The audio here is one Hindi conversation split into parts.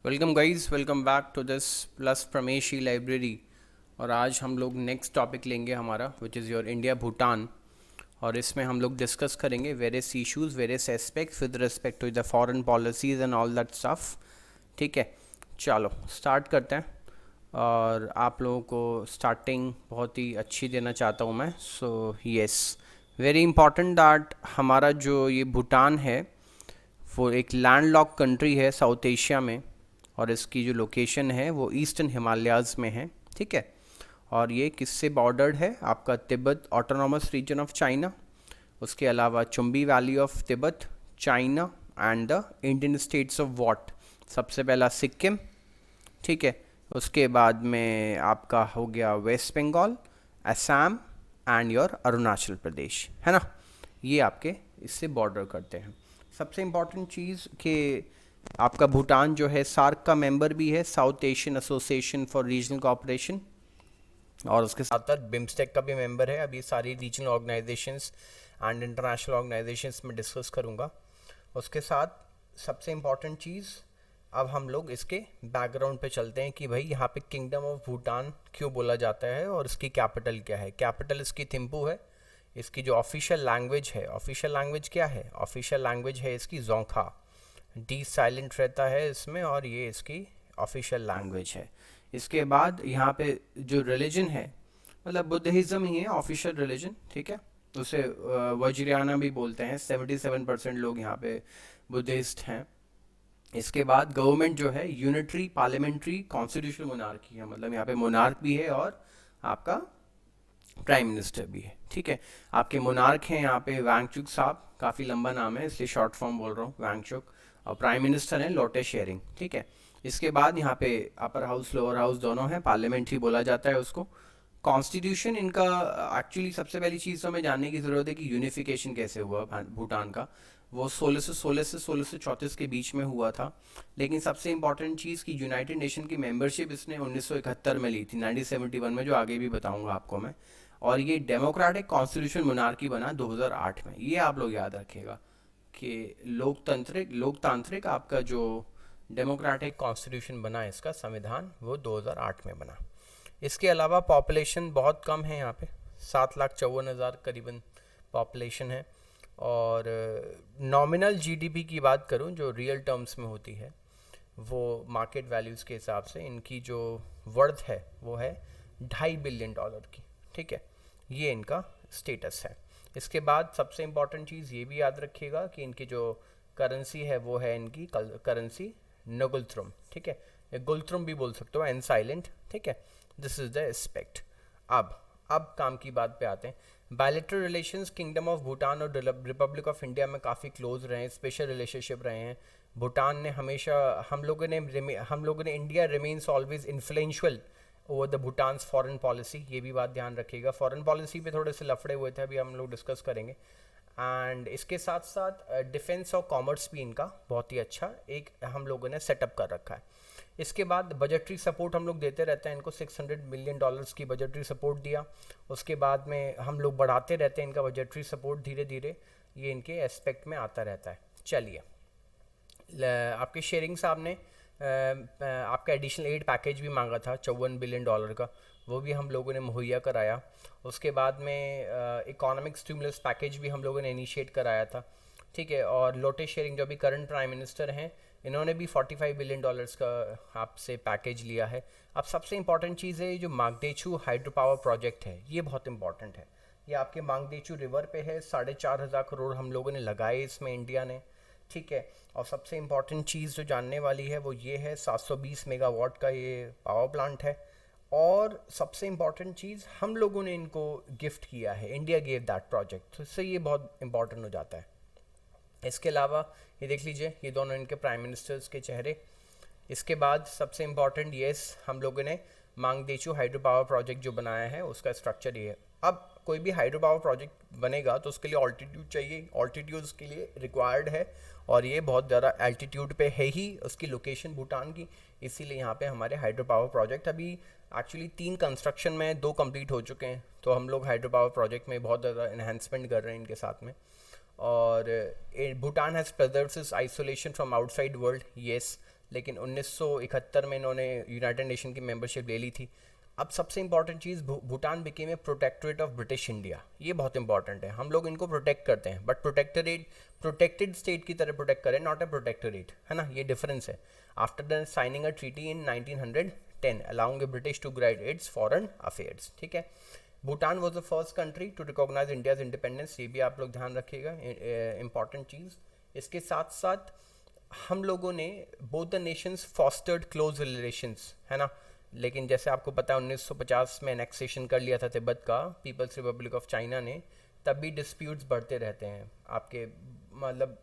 Welcome guys, welcome back to this plus प्रमेशी लाइब्रेरी। और आज हम लोग नेक्स्ट टॉपिक लेंगे हमारा which is your India Bhutan. और इसमें हम लोग डिस्कस करेंगे various issues, various aspects with respect to the foreign policies and all that stuff. ठीक है, चलो स्टार्ट करते हैं। और आप लोगों को स्टार्टिंग बहुत ही अच्छी देना चाहता हूँ मैं। So yes, very important that हमारा जो ये भूटान है वो एक लैंडलॉक कंट्री है साउथ एशिया में। और इसकी जो लोकेशन है वो ईस्टर्न हिमालयाज़ में है। ठीक है, और ये किससे बॉर्डर्ड है? आपका Tibet autonomous region of China, उसके अलावा Chumbi valley of Tibet, China and the Indian states of what. सबसे पहला सिक्किम, ठीक है। उसके बाद में आपका हो गया वेस्ट बंगाल, असम एंड योर अरुणाचल प्रदेश, है ना। ये आपके इससे बॉर्डर करते हैं। सबसे इम्पॉर्टेंट चीज़ कि आपका भूटान जो है सार्क का मेंबर भी है, south Asian association for regional cooperation. और उसके साथ साथ बिम्स्टेक का भी मेंबर है। अब ये सारी regional organisations and international organisations में डिस्कस करूँगा। उसके साथ सबसे इम्पॉर्टेंट चीज़, अब हम लोग इसके बैकग्राउंड पे चलते हैं कि भाई यहाँ पे किंगडम ऑफ भूटान क्यों बोला जाता है और इसकी कैपिटल क्या है। कैपिटल इसकी थिम्पू है। इसकी जो ऑफिशियल लैंग्वेज है, ऑफिशियल लैंग्वेज क्या है? ऑफिशियल लैंग्वेज है इसकी जोंखा। डी साइलेंट रहता है इसमें, और ये इसकी ऑफिशियल लैंग्वेज है। इसके बाद यहाँ पे जो रिलीजन है, मतलब बुद्धिज़्म ही है ऑफिशियल रिलीजन। ठीक है, उसे वज्रियाना भी बोलते हैं। 77% लोग यहाँ पे बुद्धिस्ट हैं। इसके बाद गवर्नमेंट जो है यूनिटरी पार्लियामेंट्री कॉन्स्टिट्यूशनल मोनार्की है, मतलब यहाँ पे मोनार्क भी है और आपका प्राइम मिनिस्टर भी है। ठीक है, आपके मोनार्क हैं यहाँ पे वांगचुक साहब, काफ़ी लंबा नाम है इसलिए शॉर्ट फॉर्म बोल रहा हूँ वांगचुक। और प्राइम मिनिस्टर हैं लोटे शेरिंग। ठीक है, इसके बाद यहाँ पे अपर हाउस लोअर हाउस दोनों हैं, पार्लियामेंट ही बोला जाता है उसको। कॉन्स्टिट्यूशन इनका, एक्चुअली सबसे पहली चीज़ तो हमें जानने की ज़रूरत है कि यूनिफिकेशन कैसे हुआ भूटान का। वो 1634 के बीच में हुआ था। लेकिन सबसे इंपॉर्टेंट चीज़ कि यूनाइटेड नेशन की मेंबरशिप इसने 1971 में ली थी, 1971 में, जो आगे भी बताऊंगा आपको मैं। और ये डेमोक्रेटिक कॉन्स्टिट्यूशन मोनार्की बना 2008 में। ये आप लोग याद रखिएगा कि लोकतांत्रिक आपका जो डेमोक्रेटिक कॉन्स्टिट्यूशन बना इसका संविधान, वो 2008 में बना। इसके अलावा पॉपुलेशन बहुत कम है यहाँ पे, 7,54,000 करीबन पॉपुलेशन है। और नॉमिनल जीडीपी की बात करूँ जो रियल टर्म्स में होती है, वो मार्केट वैल्यूज़ के हिसाब से इनकी जो वर्थ है वो है $2.5 बिलियन की। ठीक है, ये इनका स्टेटस है। इसके बाद सबसे इम्पॉर्टेंट चीज़ ये भी याद रखिएगा कि इनकी जो करेंसी है वो है इनकी करेंसी नगुलथ्रुम। ठीक है, या गुलथ्रुम भी बोल सकते हो, एन साइलेंट। ठीक है, दिस इज द एस्पेक्ट। अब काम की बात पे आते हैं। Bilateral relations kingdom of Bhutan और रिपब्लिक ऑफ इंडिया में काफ़ी क्लोज रहे हैं, स्पेशल रिलेशनशिप रहे हैं। भूटान ने हमेशा, हम लोगों ने India remains always influential over the Bhutan's foreign policy. ये भी बात ध्यान रखिएगा, फॉरेन पॉलिसी पे थोड़े से लफड़े हुए थे, अभी हम लोग डिस्कस करेंगे। एंड इसके साथ साथ डिफेंस और कॉमर्स भी इनका बहुत ही अच्छा एक हम लोगों ने सेटअप कर रखा है। इसके बाद बजटरी सपोर्ट हम लोग देते रहते हैं इनको, $600 मिलियन की बजटरी सपोर्ट दिया। उसके बाद में हम लोग बढ़ाते रहते हैं इनका बजटरी सपोर्ट धीरे धीरे, ये इनके एस्पेक्ट में आता रहता है। चलिए, आपके शेयरिंग साहब ने आपका एडिशनल एड पैकेज भी मांगा था $54 बिलियन का, वो भी हम लोगों ने मुहैया कराया। उसके बाद में इकोनॉमिक स्टिमुलस पैकेज भी हम लोगों ने इनिशिएट कराया था। ठीक है, और लोटे शेयरिंग जो भी करंट प्राइम मिनिस्टर हैं, इन्होंने भी $45 बिलियन का आपसे पैकेज लिया है। अब सबसे इंपॉर्टेंट चीज़ है, ये जो मांगदेचू हाइड्रो पावर प्रोजेक्ट है, ये बहुत इंपॉर्टेंट है। ये आपके मांगदेचू रिवर पे है, 4,500 करोड़ हम लोगों ने लगाए इसमें इंडिया ने। ठीक है, और सबसे इम्पॉर्टेंट चीज़ जो जानने वाली है वो ये है, 720 मेगावाट का ये पावर प्लांट है। और सबसे इम्पॉर्टेंट चीज़, हम लोगों ने इनको गिफ्ट किया है, इंडिया गेव दैट प्रोजेक्ट, तो इससे ये बहुत इंपॉर्टेंट हो जाता है। इसके अलावा ये देख लीजिए, ये दोनों इनके प्राइम मिनिस्टर्स के चेहरे। इसके बाद सबसे इम्पॉर्टेंट, येस, हम लोगों ने मांगदेचू हाइड्रो पावर प्रोजेक्ट जो बनाया है उसका स्ट्रक्चर ये है। अब कोई भी हाइड्रो पावर प्रोजेक्ट बनेगा तो उसके लिए ऑल्टीट्यूड चाहिए, ऑल्टीट्यूड उसके लिए रिक्वायर्ड है, और ये बहुत ज़्यादा एल्टीट्यूड पे है ही उसकी लोकेशन भूटान की। इसीलिए यहाँ पे हमारे हाइड्रो पावर प्रोजेक्ट अभी एक्चुअली 3 कंस्ट्रक्शन में, 2 कंप्लीट हो चुके हैं। तो हम लोग हाइड्रो पावर प्रोजेक्ट में बहुत ज़्यादा इन्हेंसमेंट कर रहे हैं इनके साथ में। और Bhutan has preserved it's isolation from outside world, yes. लेकिन 1971 में इन्होंने यूनाइटेड नेशन की मेंबरशिप ले ली थी। अब सबसे important cheese, Bhutan became a protectorate of British India. ये बहुत इंपॉर्टेंट है, हम लोग इनको प्रोटेक्ट करते हैं बट प्रोटेक्टेड स्टेट की तरह प्रोटेक्ट करें, नॉट ए प्रोटेक्टोरेट, है ना, ये डिफरेंस है। After the signing a treaty in 1910 allowing a British to guide its foreign affairs, ठीक है। Bhutan was the first country to recognise India's independence, ये भी आप लोग ध्यान रखिएगा, इंपॉर्टेंट चीज़। इसके साथ साथ हम लोगों ने both the nations fostered close relations, है ना, लेकिन जैसे आपको पता है 1950 में एनेक्सेशन कर लिया था तिब्बत का पीपल्स रिपब्लिक ऑफ चाइना ने, तब भी डिस्प्यूट्स बढ़ते रहते हैं आपके, मतलब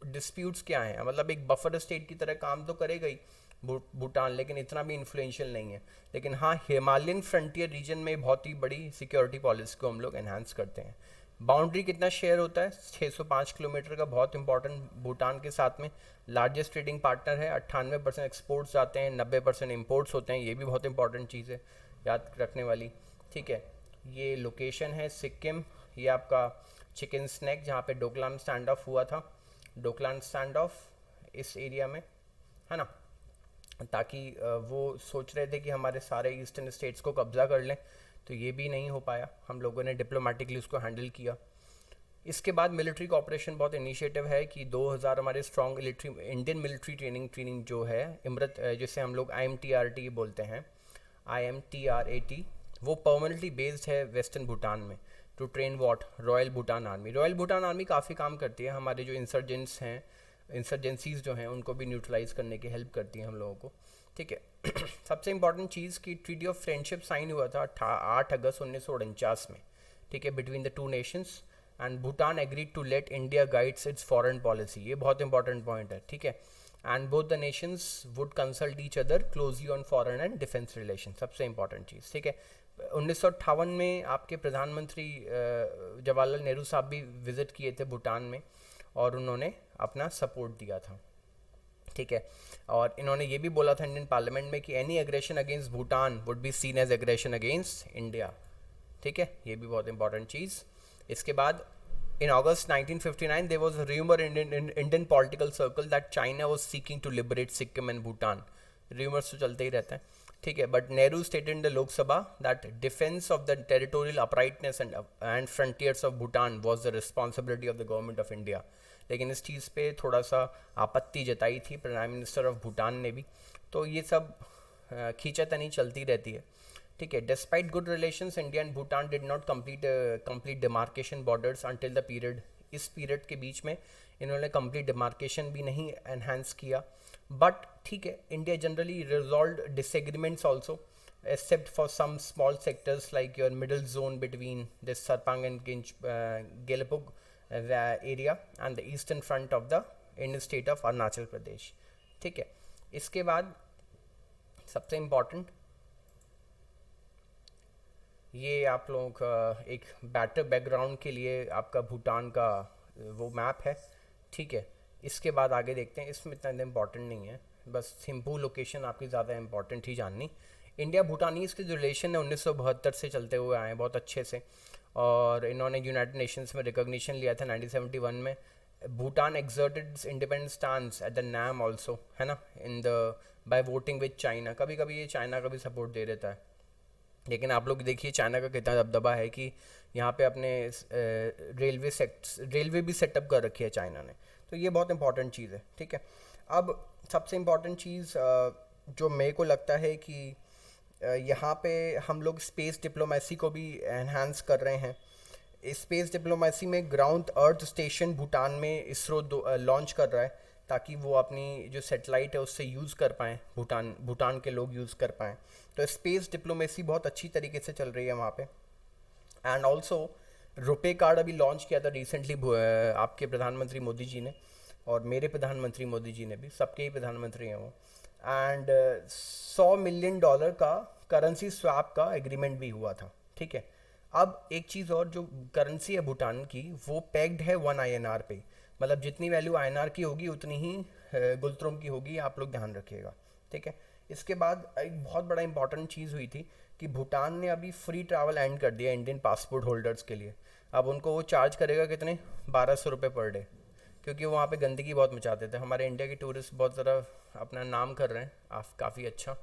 डिस्प्यूट्स क्या हैं, मतलब एक बफर स्टेट की तरह काम तो करेगा ही भूटान, लेकिन इतना भी इन्फ्लुएंशियल नहीं है। लेकिन हाँ, हिमालयन फ्रंटियर रीजन में बहुत ही बड़ी सिक्योरिटी पॉलिसी को हम लोग एनहांस करते हैं। बाउंड्री कितना शेयर होता है, 605 किलोमीटर का, बहुत इंपॉर्टेंट। भूटान के साथ में लार्जेस्ट ट्रेडिंग पार्टनर है, 98% एक्सपोर्ट्स जाते हैं, 90% इम्पोर्ट्स होते हैं, ये भी बहुत इंपॉर्टेंट चीज़ है याद रखने वाली, ठीक है। ये लोकेशन है सिक्किम, ये आपका चिकन स्नैक जहाँ पे डोकलाम स्टैंड ऑफ हुआ था, डोकलाम स्टैंड ऑफ इस एरिया में, है ना, ताकि वो सोच रहे थे कि हमारे सारे ईस्टर्न स्टेट्स को कब्जा कर लें, तो ये भी नहीं हो पाया, हम लोगों ने डिप्लोमेटिकली उसको हैंडल किया। इसके बाद मिलिट्री कॉपरेशन बहुत इनिशिएटिव है कि 2000 हमारे स्ट्रॉन्ग इंडियन मिलिट्री ट्रेनिंग जो है इमरत, जिसे हम लोग IMTRT बोलते हैं, IMTRAT, वो परमानेंटली बेस्ड है वेस्टर्न भूटान में to train what Royal Bhutan Army. Royal Bhutan Army काफ़ी काम करती है, हमारे जो इंसर्जेंट्स हैं, इंसर्जेंसीज जो हैं उनको भी न्यूट्रलाइज करने की हेल्प करती हैं हम लोगों को, ठीक है। सबसे इंपॉर्टेंट चीज़ की ट्रीटी ऑफ फ्रेंडशिप साइन हुआ था 8 अगस्त 1949 में, ठीक है, between the two nations, and Bhutan agreed to let India guides its foreign policy, ये बहुत इंपॉर्टेंट पॉइंट है, ठीक है। And both the nations would consult each other closely on foreign and defence relation, सबसे इंपॉर्टेंट चीज़, ठीक है। 1958 में आपके प्रधानमंत्री जवाहरलाल नेहरू साहब भी विजिट किए थे भूटान में, और उन्होंने अपना सपोर्ट दिया था, ठीक है। और इन्होंने ये भी बोला था इंडियन पार्लियामेंट में कि any aggression against Bhutan would be seen as aggression against India, ठीक है, ये भी बहुत इंपॉर्टेंट चीज़। इसके बाद in August 1959 there was a rumour in Indian political circle that China was seeking to liberate Sikkim and Bhutan, rumours तो चलते ही रहते हैं, ठीक है। But Nehru stated in the Lok Sabha that defence of the territorial uprightness and frontiers of Bhutan was the responsibility of the government of India, लेकिन इस चीज़ पे थोड़ा सा आपत्ति जताई थी प्राइम मिनिस्टर ऑफ भूटान ने भी, तो ये सब खींचातानी चलती रहती है, ठीक है। Despite good relations, India and Bhutan did not complete demarcation borders until the period, इस पीरियड के बीच में इन्होंने कंप्लीट डिमार्केशन भी नहीं एनहांस किया, बट ठीक है, India generally resolve disagreements also except for some small sectors like your middle zone between the Sarpang and Gelapug area and the eastern front of the Indian state of Arunachal Pradesh, ठीक है। इसके बाद सबसे इम्पॉर्टेंट ये आप लोगों का एक बेटर बैकग्राउंड के लिए आपका भूटान का वो मैप है, ठीक है। इसके बाद आगे देखते हैं, इसमें इतना इम्पॉर्टेंट नहीं है, बस थिम्पू लोकेशन आपकी ज़्यादा इम्पॉर्टेंट ही जाननी। इंडिया भूटानीज़ के जो रिलेशन है 1972 से चलते हुए आए हैं बहुत अच्छे से, और इन्होंने यूनाइटेड नेशंस में रिकॉग्निशन लिया था 1971 में। Bhutan exerted independent stance at the NAM also, है ना, in the by voting with China, कभी कभी ये चाइना का भी सपोर्ट दे देता है, लेकिन आप लोग देखिए चाइना का कितना दबदबा है कि यहाँ पे अपने रेलवे भी सेटअप कर रखी है चाइना ने, तो ये बहुत इंपॉर्टेंट चीज़ है, ठीक है। अब सबसे इम्पॉर्टेंट चीज़ जो मेरे को लगता है कि यहाँ पे हम लोग स्पेस डिप्लोमेसी को भी एनहांस कर रहे हैं। स्पेस डिप्लोमेसी में ग्राउंड अर्थ स्टेशन भूटान में इसरो लॉन्च कर रहा है, ताकि वो अपनी जो सैटेलाइट है उससे यूज़ कर पाएँ, भूटान के लोग यूज़ कर पाएँ। तो स्पेस डिप्लोमेसी बहुत अच्छी तरीके से चल रही है वहाँ पे। एंड ऑल्सो रुपे कार्ड अभी लॉन्च किया था रिसेंटली आपके प्रधानमंत्री मोदी जी ने, और मेरे प्रधानमंत्री मोदी जी ने भी, सबके ही प्रधानमंत्री हैं वो। एंड $100 मिलियन का करेंसी स्वैप का एग्रीमेंट भी हुआ था, ठीक है। अब एक चीज़ और, जो करेंसी है भूटान की वो पैक्ड है 1 INR पे, मतलब जितनी वैल्यू INR की होगी उतनी ही गुलत्रुम की होगी, आप लोग ध्यान रखिएगा, ठीक है। इसके बाद एक बहुत बड़ा इंपॉर्टेंट चीज़ हुई थी कि भूटान ने अभी फ्री ट्रैवल एंड कर दिया इंडियन पासपोर्ट होल्डर्स के लिए। अब उनको वो चार्ज करेगा कितने, 1200 रुपये पर डे, क्योंकि वहाँ पे गंदगी बहुत मचाते थे। हमारे इंडिया के टूरिस्ट बहुत ज़रा अपना नाम कर रहे हैं काफ़ी अच्छा।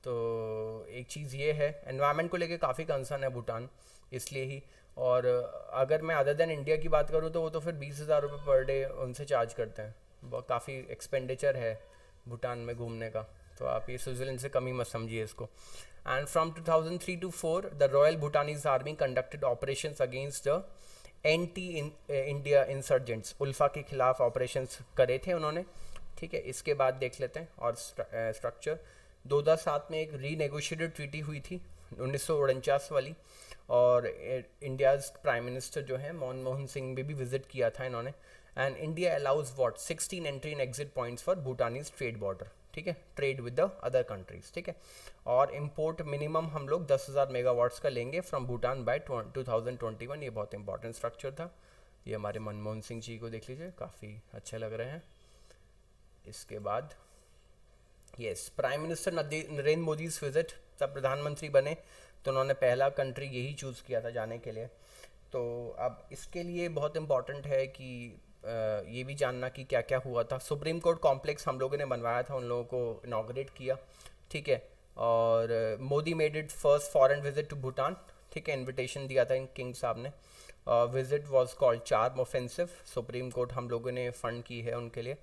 तो एक चीज़ ये है, एनवायरनमेंट को लेके काफ़ी कंसर्न है भूटान, इसलिए ही। और अगर मैं अदर देन इंडिया की बात करूँ तो वो तो फिर 20,000 रुपये पर डे उनसे चार्ज करते हैं। वो काफ़ी एक्सपेंडिचर है भूटान में घूमने का, तो आप ये स्विट्ज़रलैंड से कम ही मत समझिए इसको। And from 2003 to 4 the Royal Bhutanese Army conducted operations against the anti India insurgents, ULFA के खिलाफ ऑपरेशंस करे थे उन्होंने। ठीक है, इसके बाद देख लेते हैं और स्ट्रक्चर। 2007 में एक रीनेगोशिएटेड ट्रीटी हुई थी 1949 वाली, और इंडियाज़ प्राइम मिनिस्टर जो है मनमोहन सिंह भी विजिट किया था इन्होंने। And India allows what 16 entry and exit points for भूटानीज trade border. ठीक है, trade with the other countries. ठीक है, और इम्पोर्ट मिनिमम हम लोग 10,000 मेगावाट्स का लेंगे फ्रॉम भूटान बाय 2021। ये बहुत इंपॉर्टेंट स्ट्रक्चर था। ये हमारे मनमोहन सिंह जी को देख लीजिए, काफ़ी अच्छे लग रहे हैं। इसके बाद yes, prime minister Narendra Modi visit, जब प्रधानमंत्री बने तो उन्होंने पहला कंट्री यही चूज़ किया था जाने के लिए। तो अब इसके लिए बहुत इम्पॉर्टेंट है कि ये भी जानना कि क्या क्या हुआ था। सुप्रीम कोर्ट कॉम्प्लेक्स हम लोगों ने बनवाया था, उन लोगों को इनाग्रेट किया। ठीक है, और Modi made it first foreign visit to Bhutan. ठीक है, इनविटेशन दिया था इन किंग साहब ने। Visit was called charm offensive. Supreme Court हम लोगों ने फंड की है उनके लिए,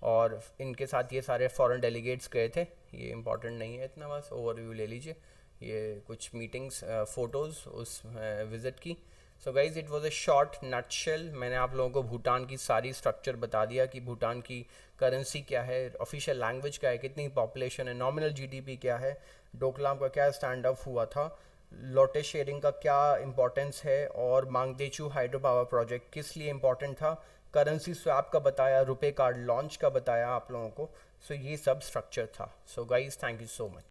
और इनके साथ ये सारे फॉरेन डेलीगेट्स गए थे। ये इंपॉर्टेंट नहीं है इतना, बस ओवरव्यू ले लीजिए। ये कुछ मीटिंग्स, फ़ोटोज़ उस विज़िट की। So guys, it was a short nutshell. मैंने आप लोगों को भूटान की सारी स्ट्रक्चर बता दिया कि भूटान की करेंसी क्या है, ऑफिशियल लैंग्वेज क्या है, कितनी पॉपुलेशन है, नॉमिनल जीडीपी क्या है, डोकलाम का क्या स्टैंड अप हुआ था, लोटे शेयरिंग का क्या इंपॉर्टेंस है, और मांगदेचू हाइड्रो पावर प्रोजेक्ट किस लिए इंपॉर्टेंट था, करेंसी स्वैप का बताया, रुपे कार्ड लॉन्च का बताया आप लोगों को। सो ये सब स्ट्रक्चर था। So guys, thank you so much.